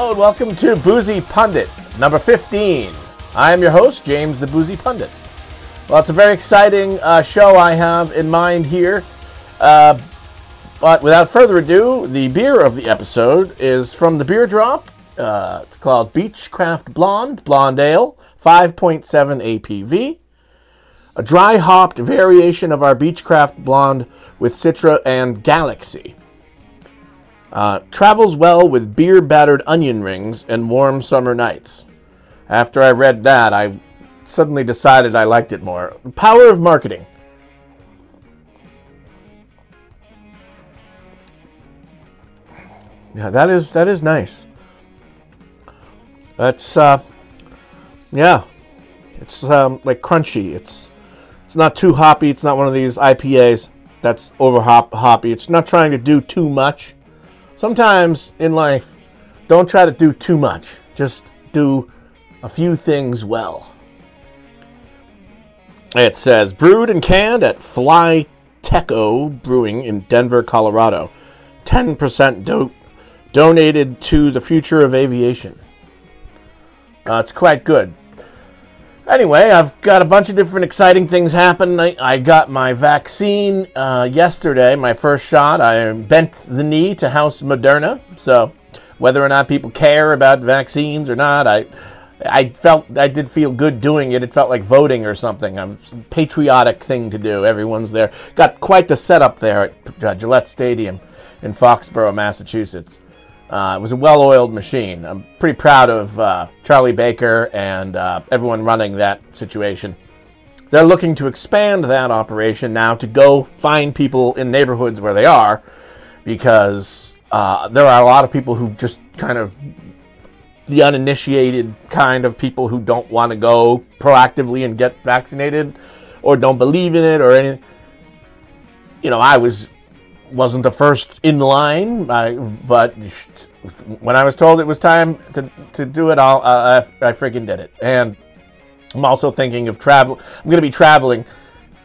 Hello and welcome to Boozy Pundit, number 15. I am your host, James the Boozy Pundit. Well, it's a very exciting show I have in mind here. But without further ado, the beer of the episode is from the beer drop. It's called Beechcraft Blonde, Blonde Ale, 5.7 APV. A dry hopped variation of our Beechcraft Blonde with Citra and Galaxy. Travels well with beer-battered onion rings and warm summer nights. After I read that, I suddenly decided I liked it more. The power of marketing. Yeah, that is nice. That's yeah, it's like crunchy. It's not too hoppy. It's not one of these IPAs that's over hoppy. It's not trying to do too much. Sometimes in life, don't try to do too much. Just do a few things well. It says, brewed and canned at FlyteCo Brewing in Denver, Colorado. 10% donated to the future of aviation. It's quite good. Anyway, I've got a bunch of different exciting things happen. I got my vaccine yesterday, my first shot. I bent the knee to House Moderna. So whether or not people care about vaccines or not, I did feel good doing it. It felt like voting or something. A patriotic thing to do. Everyone's there. Got quite the setup there at Gillette Stadium in Foxborough, Massachusetts. It was a well-oiled machine. I'm pretty proud of Charlie Baker and everyone running that situation. They're looking to expand that operation now to go find people in neighborhoods where they are, because there are a lot of people who just kind of, the uninitiated kind of people who don't want to go proactively and get vaccinated or don't believe in it or anything. You know, I wasn't the first in line, but when I was told it was time to do it, I freaking did it. And I'm also thinking of travel. I'm going to be traveling,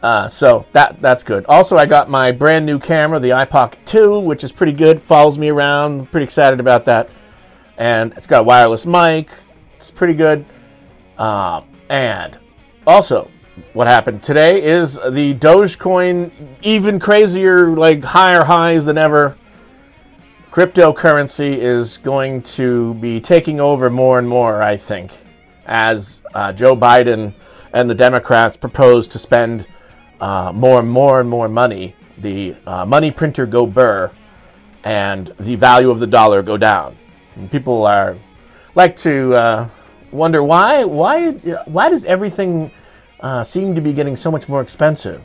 so that's good. Also, I got my brand new camera, the iPocket 2, which is pretty good. Follows me around. Pretty excited about that. And it's got a wireless mic. It's pretty good. And also, what happened today is the Dogecoin, even crazier, like higher highs than ever. Cryptocurrency is going to be taking over more and more, I think, as Joe Biden and the Democrats propose to spend more and more money. The money printer go burr, and the value of the dollar go down. And people like to wonder why does everything seem to be getting so much more expensive?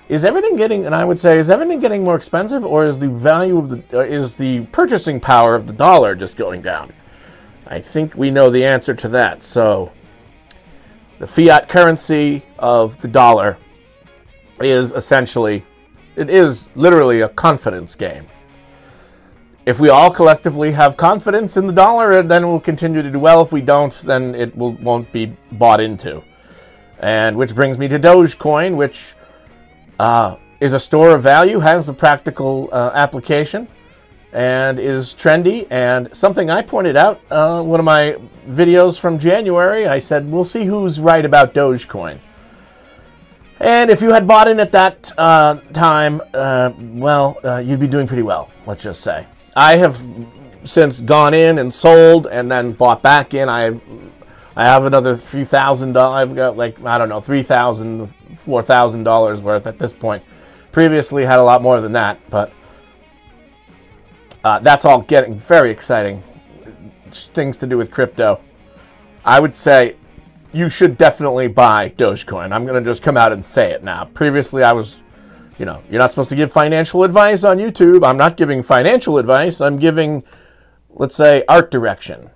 Is everything getting, and I would say, is everything getting more expensive, or is the value of is the purchasing power of the dollar just going down? I think we know the answer to that. So the fiat currency of the dollar is essentially, it is literally a confidence game. If we all collectively have confidence in the dollar, then it will continue to do well. If we don't, then it won't be bought into. And which brings me to Dogecoin, which is a store of value, has a practical application, and is trendy. And something I pointed out, one of my videos from January, I said, we'll see who's right about Dogecoin. And if you had bought in at that time, you'd be doing pretty well, let's just say. I have since gone in and sold and then bought back in. I have another few $1,000. I've got, like, I don't know, $3,000, $4,000 worth at this point. Previously had a lot more than that, but that's all getting very exciting. Things to do with crypto. I would say you should definitely buy Dogecoin. I'm going to just come out and say it now. Previously I was, you know, you're not supposed to give financial advice on YouTube. I'm not giving financial advice. I'm giving, let's say, art direction.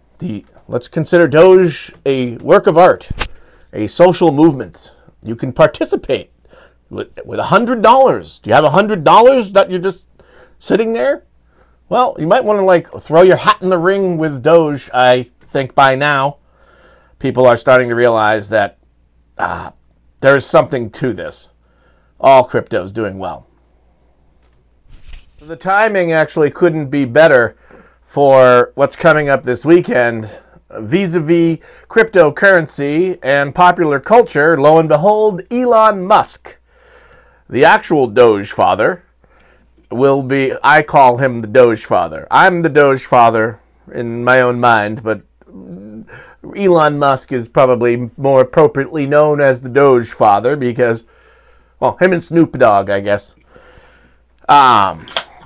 Let's consider Doge a work of art, a social movement. You can participate with $100. Do you have $100 that you're just sitting there? Well, you might want to, like, throw your hat in the ring with Doge. I think by now people are starting to realize that there is something to this. All crypto is doing well. The timing actually couldn't be better for what's coming up this weekend vis-a-vis cryptocurrency and popular culture. Lo and behold, Elon Musk, the actual Dogefather, will be, I call him the Dogefather. I'm the Dogefather in my own mind, but Elon Musk is probably more appropriately known as the Dogefather because, well, him and Snoop Dogg, I guess.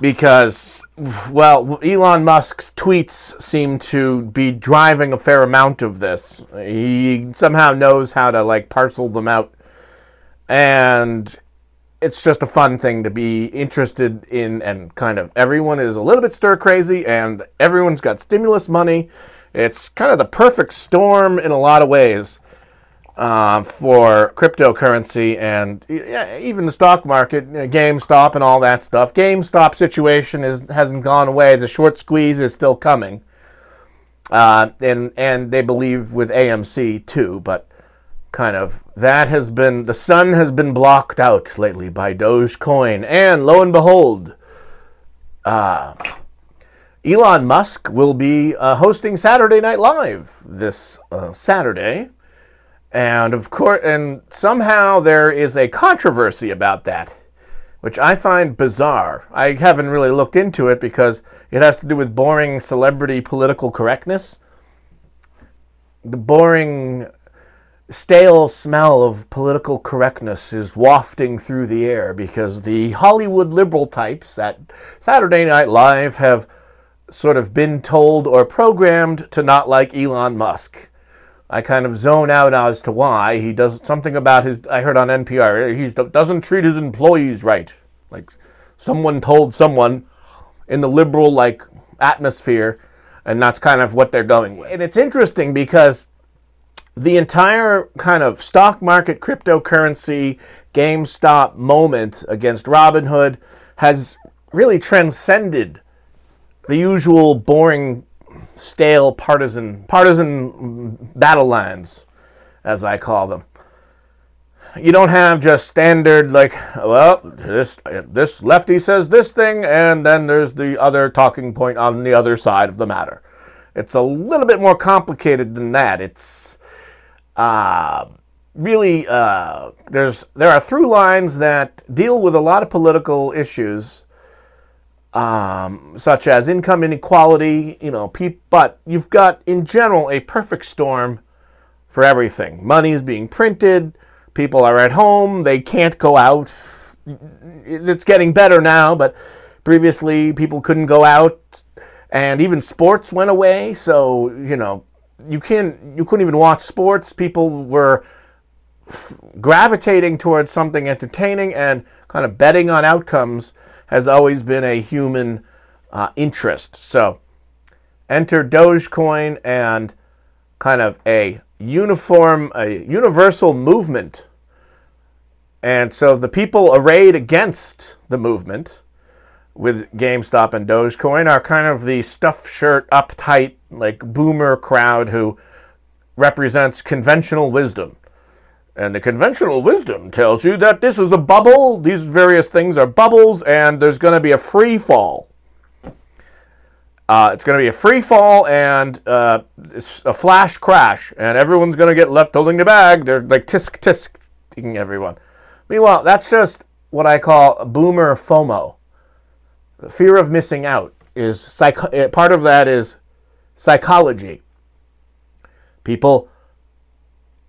Because, well, Elon Musk's tweets seem to be driving a fair amount of this. He somehow knows how to, like, parcel them out. And it's just a fun thing to be interested in, and kind of everyone is a little bit stir-crazy, and everyone's got stimulus money. It's kind of the perfect storm in a lot of ways for cryptocurrency and even the stock market, GameStop and all that stuff. GameStop situation hasn't gone away. The short squeeze is still coming. And they believe with AMC too, but kind of that has been, the sun has been blocked out lately by Dogecoin. And lo and behold, Elon Musk will be hosting Saturday Night Live this Saturday. And of course, and somehow there is a controversy about that, which I find bizarre. I haven't really looked into it because it has to do with boring celebrity political correctness. The boring, stale smell of political correctness is wafting through the air because the Hollywood liberal types at Saturday Night Live have sort of been told or programmed to not like Elon Musk. I kind of zone out as to why. He does something about his, I heard on NPR, he doesn't treat his employees right. Like someone told someone in the liberal like atmosphere, and that's kind of what they're going with. And it's interesting because the entire kind of stock market, cryptocurrency, GameStop moment against Robinhood has really transcended the usual boring, stale partisan battle lines, as I call them. You don't have just standard like, well, this lefty says this thing, and then there's the other talking point on the other side of the matter. It's a little bit more complicated than that. It's really there are through lines that deal with a lot of political issues. Such as income inequality, but you've got, in general, a perfect storm for everything. Money is being printed, people are at home, they can't go out. It's getting better now, but previously people couldn't go out, and even sports went away, so, you couldn't even watch sports. People were gravitating towards something entertaining, and kind of betting on outcomes has always been a human interest. So enter Dogecoin and kind of a universal movement. And so the people arrayed against the movement with GameStop and Dogecoin are kind of the stuffed shirt, uptight, like boomer crowd who represents conventional wisdom. And the conventional wisdom tells you that this is a bubble, these various things are bubbles, and there's going to be a free fall. It's going to be a free fall and it's a flash crash, and everyone's going to get left holding the bag. They're like tisk-tisking everyone. Meanwhile, that's just what I call boomer FOMO. The fear of missing out is part of that is psychology. People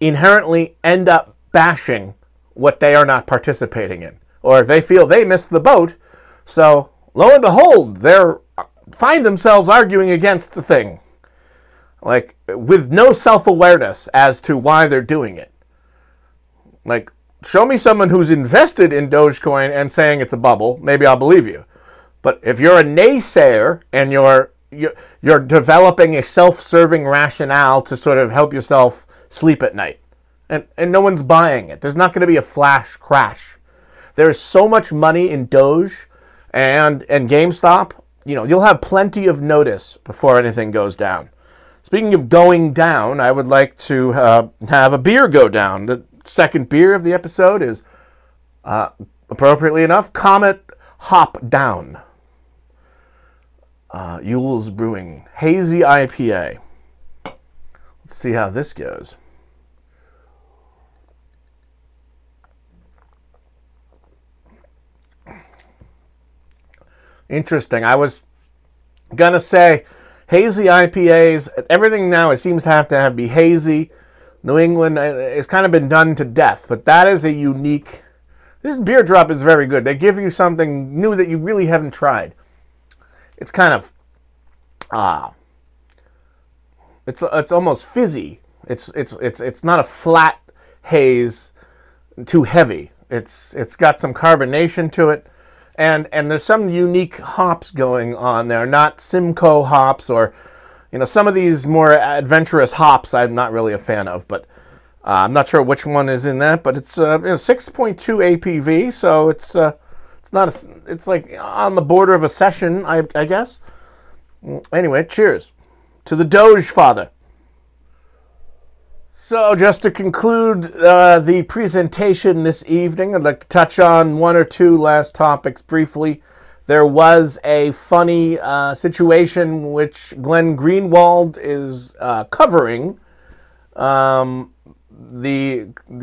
inherently end up bashing what they are not participating in, or they feel they missed the boat, so lo and behold, they find themselves arguing against the thing, like with no self-awareness as to why they're doing it. Like, show me someone who's invested in Dogecoin and saying it's a bubble, maybe I'll believe you. But if you're a naysayer and you're developing a self-serving rationale to sort of help yourself sleep at night, and no one's buying it, there's not going to be a flash crash. There is so much money in Doge and GameStop, you'll have plenty of notice before anything goes down. Speaking of going down, I would like to have a beer go down. The second beer of the episode is, appropriately enough, Comet Hop Down. Uhls Brewing Hazy IPA. Let's see how this goes. Interesting. I was gonna say hazy IPAs. Everything now it seems to have be hazy. New England, it's kind of been done to death, but that is a unique. This beer drop is very good. They give you something new that you really haven't tried. It's kind of it's almost fizzy. It's not a flat haze, too heavy. It's got some carbonation to it. And there's some unique hops going on there, not Simcoe hops or, some of these more adventurous hops I'm not really a fan of, but I'm not sure which one is in that, but it's 6.2 APV, so it's not it's like on the border of a session, I guess. Anyway, cheers to the Dogefather. So just to conclude the presentation this evening, I'd like to touch on one or two last topics briefly. There was a funny situation which Glenn Greenwald is covering. The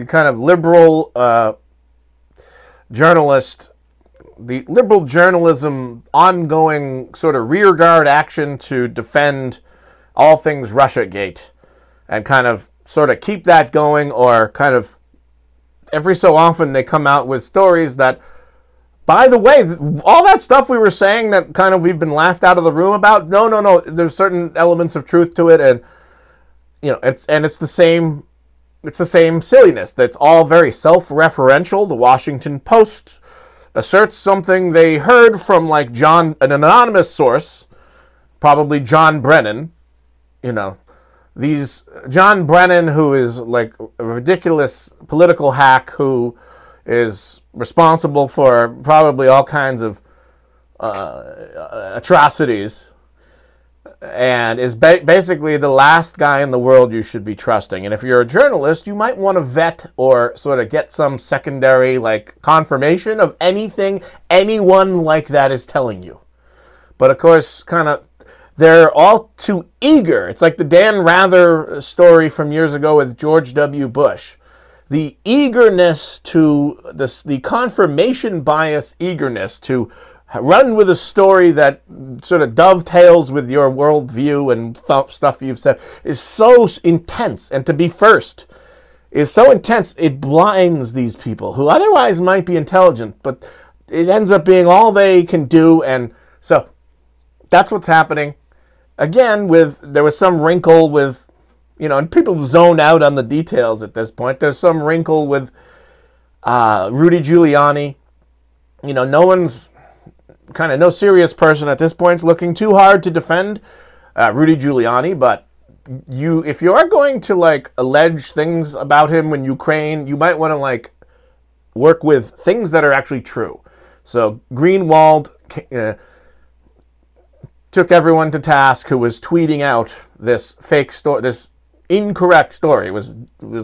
kind of liberal journalist, the liberal journalism ongoing sort of rearguard action to defend all things Russiagate and kind of sort of keep that going, or kind of every so often they come out with stories that, by the way, all that stuff we were saying that kind of we've been laughed out of the room about, no, there's certain elements of truth to it, and it's the same silliness. That's all very self-referential. The Washington Post asserts something they heard from like an anonymous source, probably John Brennan, John Brennan, who is like a ridiculous political hack who is responsible for probably all kinds of atrocities, and is basically the last guy in the world you should be trusting. And if you're a journalist, you might want to vet or sort of get some secondary like confirmation of anything anyone like that is telling you. But of course, they're all too eager. It's like the Dan Rather story from years ago with George W. Bush. The eagerness to the confirmation bias eagerness to run with a story that sort of dovetails with your worldview and stuff you've said is so intense. And to be first is so intense, it blinds these people who otherwise might be intelligent, but it ends up being all they can do. And so that's what's happening. Again, there was some wrinkle with, and people zone out on the details at this point. There's some wrinkle with Rudy Giuliani. No serious person at this point is looking too hard to defend Rudy Giuliani. But if you are going to like allege things about him in Ukraine, you might want to like work with things that are actually true. So Greenwald took everyone to task who was tweeting out this fake story, this incorrect story. It was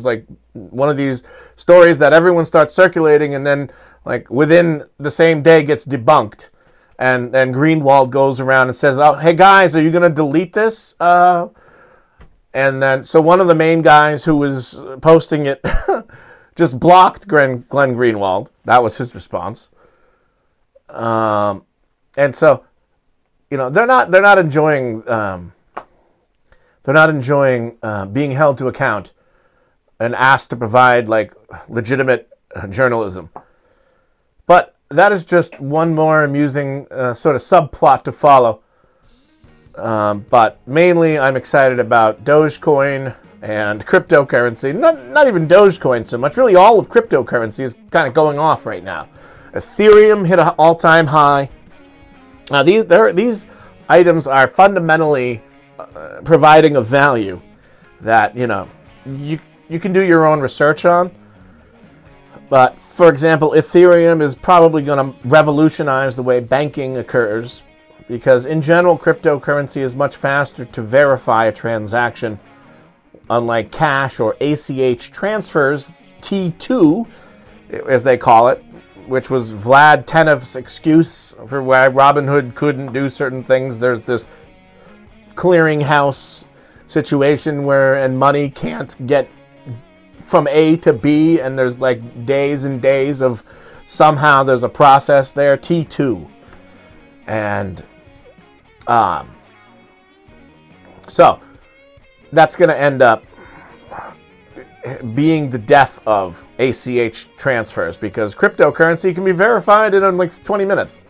like one of these stories that everyone starts circulating and then like within the same day gets debunked. And then Greenwald goes around and says, "Oh, hey guys, are you going to delete this?" And then so one of the main guys who was posting it just blocked Glenn Greenwald. That was his response. And so they're not enjoying being held to account and asked to provide like legitimate journalism. But that is just one more amusing sort of subplot to follow. But mainly I'm excited about Dogecoin and cryptocurrency. Not even Dogecoin so much. Really all of cryptocurrency is kind of going off right now. Ethereum hit an all-time high. Now these items are fundamentally providing a value that you can do your own research on. But for example, Ethereum is probably going to revolutionize the way banking occurs, because in general cryptocurrency is much faster to verify a transaction, unlike cash or ACH transfers, T2 as they call it, which was Vlad Tenev's excuse for why Robinhood couldn't do certain things. There's this clearinghouse situation and money can't get from A to B, and there's like days and days of somehow there's a process there, T2. And so that's going to end up being the death of ACH transfers, because cryptocurrency can be verified in like 20 minutes.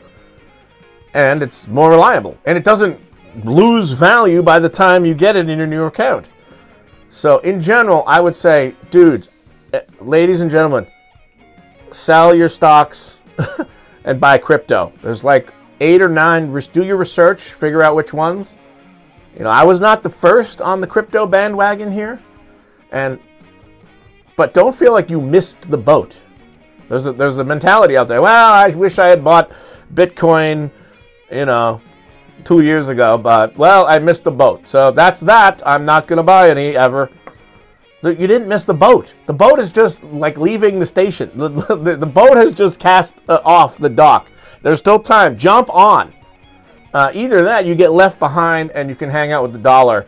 And it's more reliable. And it doesn't lose value by the time you get it in your new account. So in general, I would say, dudes, ladies and gentlemen, sell your stocks and buy crypto. There's like 8 or 9. Do your research, figure out which ones. You know, I was not the first on the crypto bandwagon here. But don't feel like you missed the boat. There's a mentality out there. Well, I wish I had bought Bitcoin, 2 years ago, but, well, I missed the boat. So that's that. I'm not going to buy any ever. You didn't miss the boat. The boat is just like leaving the station. The boat has just cast off the dock. There's still time. Jump on. Either that, you get left behind and you can hang out with the dollar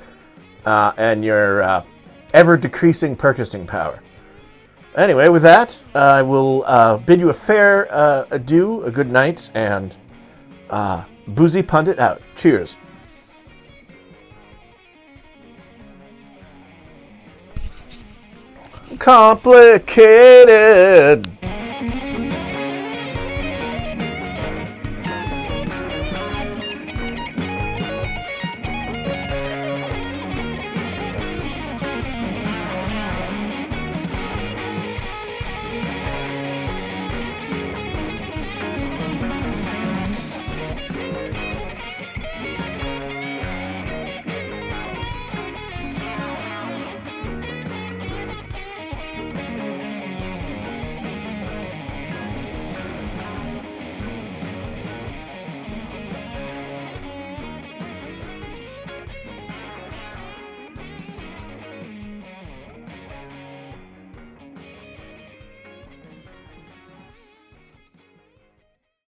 and your ever-decreasing purchasing power. Anyway, with that, I will bid you a fair adieu, a good night, and Boozy Pundit out. Cheers. Complicated.